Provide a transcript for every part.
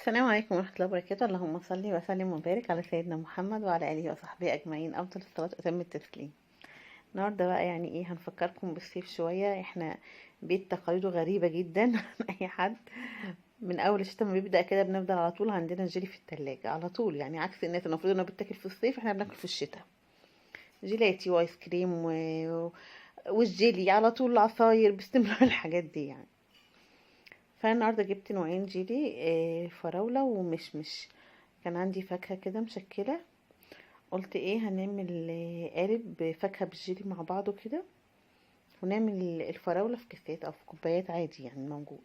السلام عليكم ورحمة الله وبركاته. اللهم صل وسلم وبارك على سيدنا محمد وعلى آله وصحبه أجمعين، أفضل الصلاة وأتم التسليم. النهاردة بقى يعني إيه، هنفكركم بالصيف شوية. إحنا بيت تقاليده غريبة جدا عن أي حد. من أول الشتا ما بيبدأ كده بنفضل على طول عندنا جيلي في التلاجة على طول، يعني عكس الناس المفروض إنه بتاكل في الصيف، إحنا بناكل في الشتا. جيلاتي وآيس كريم والجيلي على طول، العصاير باستمرار الحاجات دي يعني. فانا النهارده جبت نوعين جيلي، فراولة ومشمش. كان عندي فاكهة كده مشكلة، قلت ايه هنعمل قالب فاكهة بالجيلي مع بعضه كده، ونعمل الفراولة في كاسات او في كوبايات عادي يعني موجود.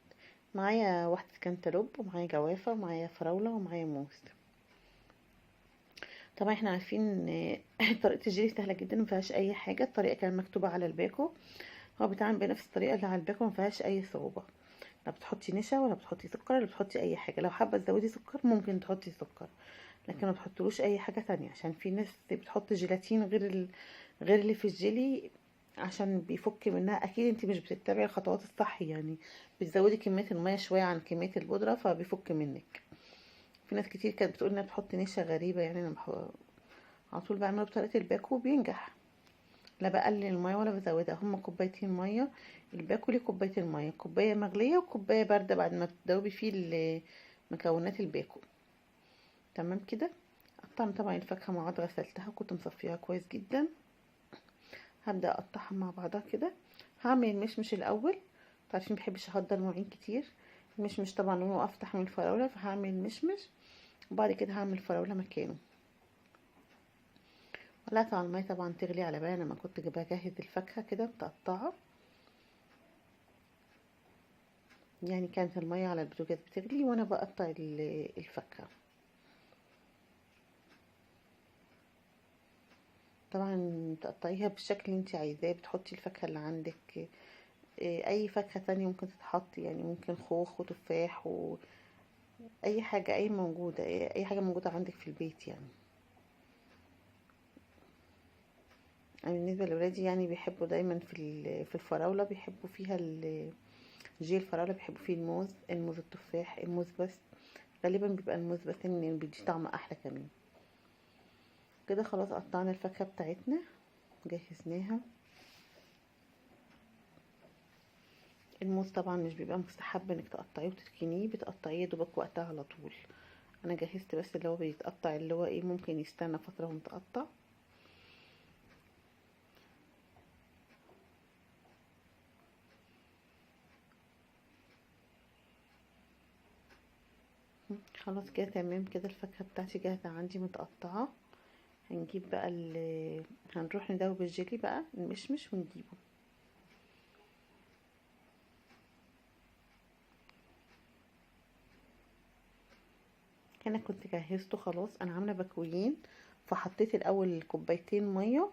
معايا واحدة كانتالوب ومعايا جوافة ومعايا فراولة ومعايا موز. طبعا احنا عارفين ان طريقة الجيلي سهلة جدا، مفيهاش اي حاجة. الطريقة كانت مكتوبة على الباكو، هو بيتعمل بنفس الطريقة اللي على الباكو، مفيهاش اي صعوبة. لا بتحطي نشا ولا بتحطي سكر ولا بتحطي اي حاجه. لو حابه تزودي سكر ممكن تحطي سكر، لكن ما تحطلوش اي حاجه تانية، عشان في ناس بتحط جيلاتين غير اللي في الجيلي، عشان بيفك منها. اكيد انت مش بتتبعي الخطوات الصح يعني، بتزودي كميه الميه شويه عن كميه البودره فبيفك منك. في ناس كتير كانت بتقول انها بتحط نشا غريبه، يعني انا على طول بعمله بطريقه الباكو وبينجح. لا بقلل الميه ولا بزودها، هما كوبايتين ميه. الباكو ليه كوبايتين ميه، كوبايه مغليه وكوبايه بارده بعد ما تدوبي فيه مكونات الباكو. تمام كده. قطعنا طبعا الفاكهه مع بعض، غسلتها وكنت مصفيها كويس جدا. هبدا اقطعها مع بعضها كده. هعمل المشمش الاول، عارفين مبحبش احضر مواعين كتير. المشمش طبعا لونه افتح من الفراوله، فهعمل المشمش وبعد كده هعمل الفراوله مكانه. ولعت على الميه طبعا تغلي، على بالي لما كنت بجهز الفاكهه كده متقطعه، يعني كانت المية على البوتاجاز بتغلي وانا بقطع الفاكهة. طبعا تقطعيها بالشكل اللي انت عايزاه، بتحطي الفاكهة اللي عندك. اي فاكهة تانية ممكن تتحط، يعني ممكن خوخ وتفاح واي حاجة، اي موجودة، اي حاجة موجودة عندك في البيت يعني. أنا بالنسبة لولادي يعني بيحبوا دايما في الفراولة، بيحبوا فيها جيل الفراولة، بيحبوا فيه الموز التفاح، الموز بس. غالبا بيبقى الموز بس، ان بيدي طعم احلى كمان. كده خلاص قطعنا الفاكهة بتاعتنا، جهزناها. الموز طبعا مش بيبقى مستحب انك تقطعيه وتركنيه، بتقطعيه دوبك وقتها على طول. انا جهزت بس اللي هو بيتقطع، اللي هو ايه ممكن يستنى فترة ومتقطع. خلاص كده تمام كده، الفاكهة بتاعتي جاهزة عندي متقطعة. هنجيب بقى هنروح ندوب الجيلي بقى المشمش ونجيبه. انا كنت جهزته خلاص، انا عاملة بكويين. فحطيت الاول كوبايتين مية،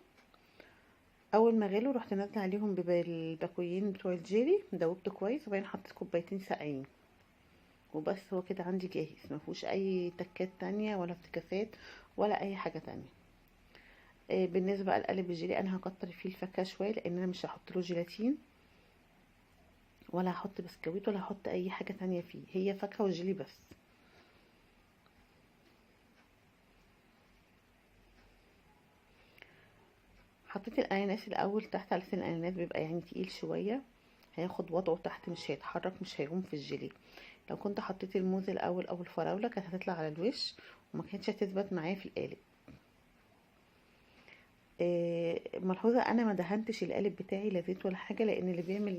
اول ما غلوا رحت نازله عليهم بالباكويين بتوع الجيلي، دوبته كويس وبعدين حطيت كوبايتين ساقعين وبس. هو كده عندي جاهز، ما فيهوش اي تكات تانية ولا افتكاسات ولا اي حاجه تانية. بالنسبه بقى لقالب الجيلي، انا هكتر فيه الفاكهه شويه، لان انا مش هحط له جيلاتين ولا هحط بسكويت ولا هحط اي حاجه تانية فيه، هي فاكهه وجيلي بس. حطيت الاناناس الاول تحت، على سن الاناناس بيبقى يعني تقيل شويه، هياخد وضعه تحت، مش هيتحرك، مش هيقوم في الجيلي. لو كنت حطيت الموز الاول او الفراوله كانت هتطلع على الوش وما كانتش هتثبت معايا في القالب. ملحوظة انا ما دهنتش القالب بتاعي لا زيت ولا حاجة، لان اللي بيعمل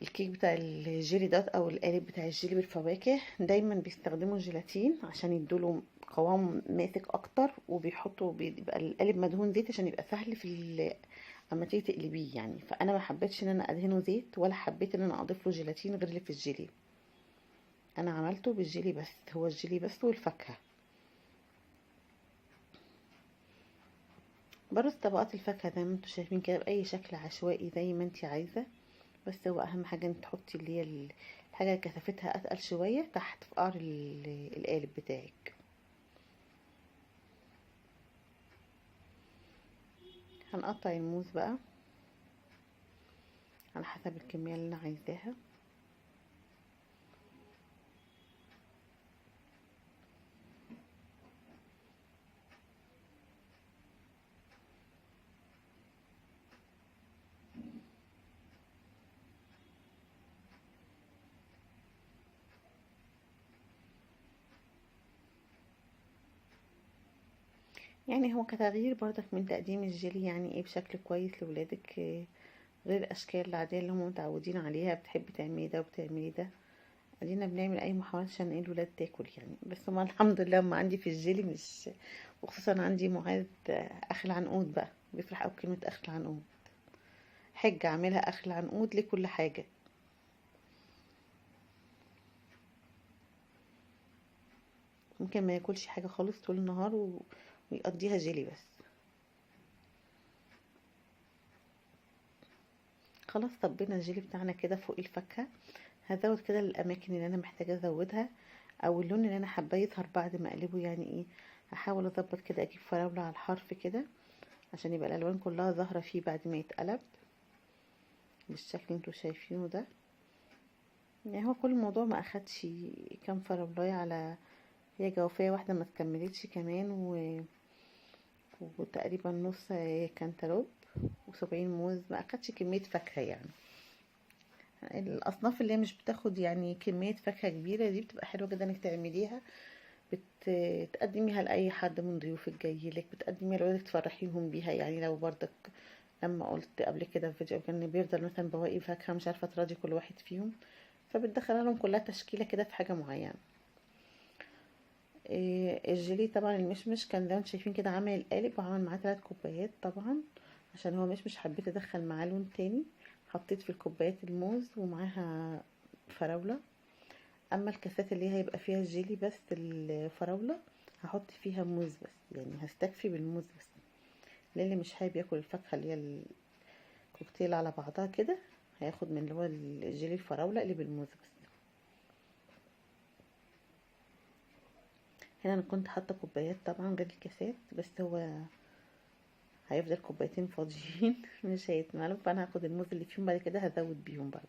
الكيك بتاع الجيلي ده او القالب بتاع الجيلي بالفواكه دايما بيستخدموا الجيلاتين عشان يدوله قوام ماسك اكتر، وبيحطوا بيبقى القالب مدهون زيت عشان يبقى سهل اما تيجي تقلبيه يعني. فانا ما حبيتش ان انا ادهنه زيت، ولا حبيت ان انا اضيف له جيلاتين غير اللي في الجيلي. انا عملته بالجيلي بس، هو الجيلي بس والفاكهة. برص طبقات الفاكهة زي ما انتوا شايفين كده بأي شكل عشوائي زي ما انتي عايزة، بس هو أهم حاجة انك تحطي اللي هي الحاجة اللي كثافتها أتقل شوية تحت في قعر القالب بتاعك. هنقطع الموز بقى على حسب الكمية اللي أنا عايزاها. يعني هو كتغيير برضك من تقديم الجيلي يعني ايه بشكل كويس لولادك، غير الاشكال العاديه اللي هم متعودين عليها، بتحبي تعملي ده وبتعملي ده. ادينا بنعمل اي محاولات عشان ايه الولاد تاكل يعني. بس هما الحمد لله ما عندي في الجيلي مش، وخصوصا عندي معاذ اخل عنقود بقى، بيفرح اوي بكلمه اخل عنقود. حجه اعملها اخل عنقود لكل حاجه. ممكن ما ياكلش حاجه خالص طول النهار ويقضيها جيلي بس. خلاص طبينا الجيلي بتاعنا كده فوق الفاكهه. هزود كده الاماكن اللي انا محتاجه ازودها، او اللون اللي انا حابه يظهر بعد ما اقلبه يعني ايه. هحاول اظبط كده، اجيب فراوله على الحرف كده عشان يبقى الالوان كلها ظاهره فيه بعد ما يتقلب بالشكل اللي انتوا شايفينه ده. يعني هو كل الموضوع ما اخدش كام فراولايه على، هي جوافية واحدة ما تكملتش كمان وتقريبا نص كانتالوب و70 موز، ما اخدش كمية فاكهة يعني. الاصناف اللي هي مش بتاخد يعني كمية فاكهة كبيرة دي بتبقى حلوة جدا انك تعمليها. بتقدميها لاي حد من ضيوفك جاي لك، بتقدميها لولادك تفرحيهم بيها يعني. لو برضك لما قلت قبل كده في فيديو كان بيفضل مثلا بواقي فاكهة مش عارفة تراضي كل واحد فيهم، فبتدخلها لهم كلها تشكيلة كده في حاجة معينة. الجيلي طبعا المشمش كان زي ما انتم شايفين كده عامل القالب، وعمل معاه 3 كوبايات طبعا. عشان هو مشمش حبيت ادخل معاه لون تاني، حطيت في الكوبايات الموز ومعاها فراولة. اما الكاسات اللي هيبقى فيها الجيلي بس الفراولة هحط فيها موز بس، يعني هستكفي بالموز بس. للي مش حابب ياكل الفاكهة اللي هي الكوكتيل على بعضها كده، هياخد من اللي هو الجيلي الفراولة اللي بالموز بس. هنا انا كنت حاطه كوبايات طبعا غير الكاسات، بس هو هيفضل كوبايتين فاضيين مش هيتملوا، فانا هاخد الموز اللي فيهم بعد كده هزود بيهم برضه.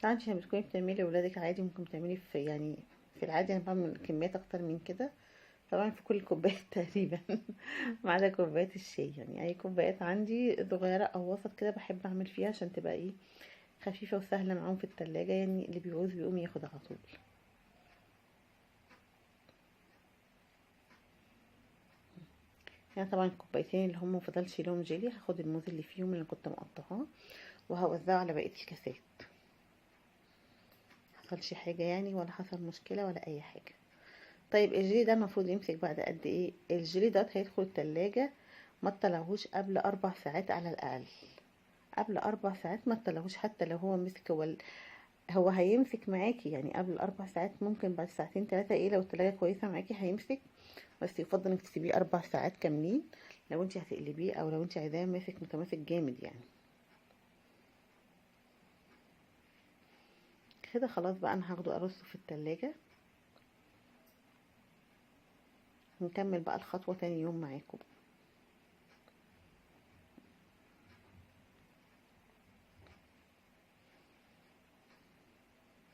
طبعا عشان بتكوني بتعملي لولادك عادي، ممكن تعملي في يعني في العادي انا بعمل كميات اكتر من كده طبعا في كل كوباية تقريبا ما عدا كوباية الشاي. يعني اي كوبايات عندي صغيرة او وسط كده بحب اعمل فيها عشان تبقى ايه خفيفة وسهلة معاهم في التلاجة، يعني اللي بيعوز بيقوم ياخد على طول. يعني طبعا الكوبايتين اللي هم مفضلش لهم جيلي هاخد الموز اللي فيهم اللي كنت مقطعاه وهوزعه على بقية الكاسات. حصلش حاجة يعني، ولا حصل مشكلة ولا اي حاجة. طيب الجيلي ده المفروض يمسك بعد قد ايه؟ الجيلي ده هيدخل التلاجة ما تطلعهوش قبل 4 ساعات على الاقل. قبل 4 ساعات ما تطلعهوش، حتى لو هو مسك هو هيمسك معاكي يعني قبل 4 ساعات. ممكن بعد ساعتين 3 ايه لو التلاجة كويسة معاكي هيمسك، بس يفضل انك تسيبيه 4 ساعات كاملين لو انت هتقلبيه، او لو انت عايزاه ماسك متماسك جامد يعني. كده خلاص بقى انا هاخده ارصه في التلاجة، ونكمل بقى الخطوة تاني يوم معاكم.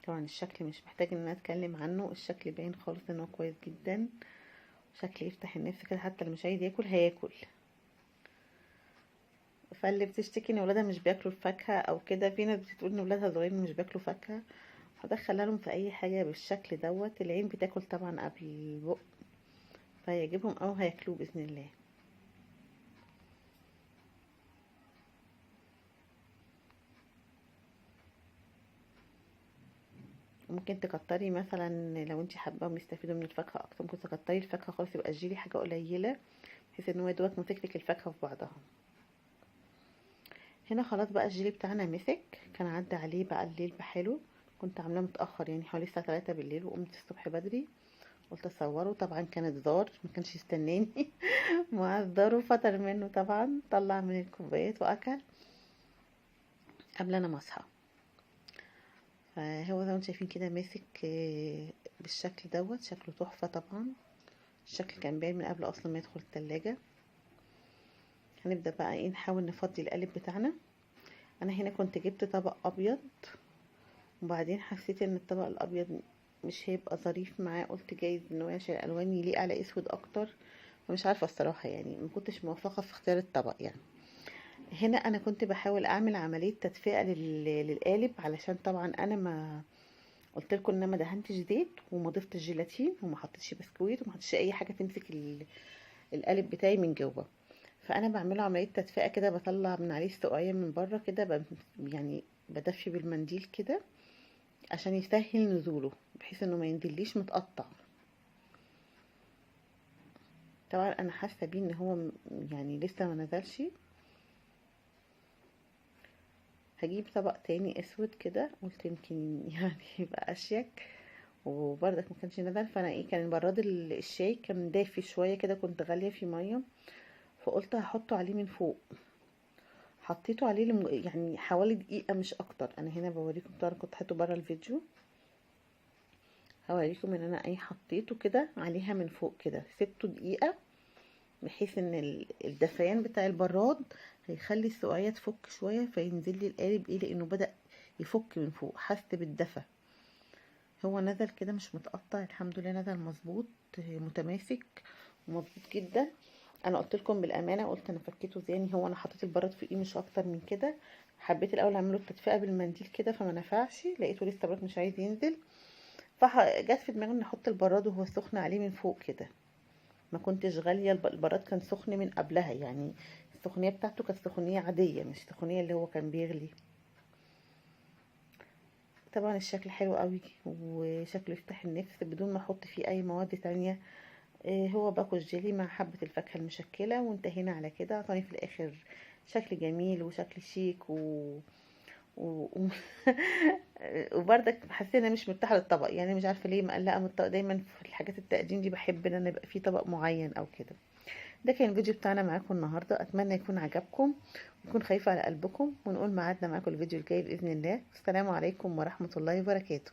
طبعا الشكل مش محتاج ان انا اتكلم عنه، الشكل باين خالص ان هو كويس جدا، شكل يفتح النفس كده، حتى اللي مش عايز ياكل هياكل. فاللي بتشتكي ان ولادها مش بياكلوا الفاكهه او كده، في ناس بتقول ان ولادها صغيرين مش بياكلوا فاكهه، هدخلها لهم في اي حاجه بالشكل دوت. العين بتاكل طبعا قبل البق، فهيعجبهم او هياكلوه باذن الله. ممكن تكتري مثلا لو انت حابه يستفيدوا من الفاكهه اكتر، ممكن تكتري الفاكهه خالص، يبقى الجيلي حاجه قليله بحيث ان هو يدوق ماسك لك الفاكهه في بعضها. هنا خلاص بقى الجيلي بتاعنا مسك، كان عدى عليه بقى الليل بحاله. كنت عاملاه متاخر يعني حوالي الساعه 3 بالليل، وقمت الصبح بدري قلت اصوره. طبعا كانت زار ما كانش يستناني معذره، فطر منه طبعا، طلع من الكوبايات واكل قبل انا ما اصحى. فهو زي ما انتم شايفين كده ماسك بالشكل دوت، شكله تحفه طبعا. الشكل كان باين من قبل اصلا ما يدخل التلاجة. هنبدا بقى ايه نحاول نفضي القالب بتاعنا. انا هنا كنت جبت طبق ابيض، وبعدين حسيت ان الطبق الابيض مش هيبقى ظريف معاه، قلت جايز ان هو عشان الالوان يليق على اسود اكتر. ومش عارفه الصراحه يعني، ما كنتش موفقه في اختيار الطبق يعني. هنا انا كنت بحاول اعمل عمليه تدفئه للقالب، علشان طبعا انا ما قلت لكم ان انا ما دهنتش زيت وما ضفتش جيلاتين وما حطيتش بسكويت وما حطيتش اي حاجه تمسك القالب بتاعي من جوه. فانا بعمله عمليه تدفئه كده، بطلع من عليه السقايه من بره كده، يعني بدفي بالمنديل كده عشان يسهل نزوله، بحيث انه ما ينزليش متقطع. طبعا انا حاسه بيه ان هو يعني لسه ما نزلش. هجيب طبق تاني اسود كده، قلت يمكن يعني يبقى اشيك، وبرضك ما كانش نزل. فانا ايه، كان براد الشاي كان دافي شويه كده، كنت غاليه في ميه، فقلت هحطه عليه من فوق. حطيته عليه يعني حوالي دقيقه مش اكتر. انا هنا بوريكم، طبعا كنت حاطه بره الفيديو، هوريكم ان انا ايه حطيته كده عليها من فوق كده، سبته دقيقه، بحيث ان الدفيان بتاع البراد هيخلي السقايه تفك شويه، فينزل لي القالب ايه، لانه بدأ يفك من فوق، حس بالدفى. هو نزل كده مش متقطع، الحمد لله نزل مظبوط، متماسك ومظبوط جدا. انا قلت لكم بالامانه، قلت انا فكيته ازاي، يعني هو انا حطيت البراد فوقيه مش اكتر من كده. حبيت الاول اعمله التدفئه بالمنديل كده، فما نفعش، لقيته لسه برضه مش عايز ينزل. فجت في دماغي ان احط البراد وهو سخن عليه من فوق كده. ما كنتش غاليه، البراد كان سخن من قبلها، يعني السخونيه بتاعته كانت سخونيه عاديه، مش سخونيه اللي هو كان بيغلي. طبعا الشكل حلو قوي وشكله يفتح النفس بدون ما احط فيه اي مواد تانية. هو باكو جيلي مع حبة الفاكهة المشكلة، وانتهينا على كده. عطاني في الاخر شكل جميل وشكل شيك و... وبرضك حسيت ان انا مش مرتاحة للطبق، يعني مش عارفة ليه مقلقة من الطبق. دايما في الحاجات التقديم دي بحب ان انا يبقى فيه طبق معين او كده. ده كان الفيديو بتاعنا معاكم النهاردة، اتمنى يكون عجبكم ويكون خفيف على قلبكم، ونقول ميعادنا معاكم الفيديو الجاي بإذن الله. السلام عليكم ورحمة الله وبركاته.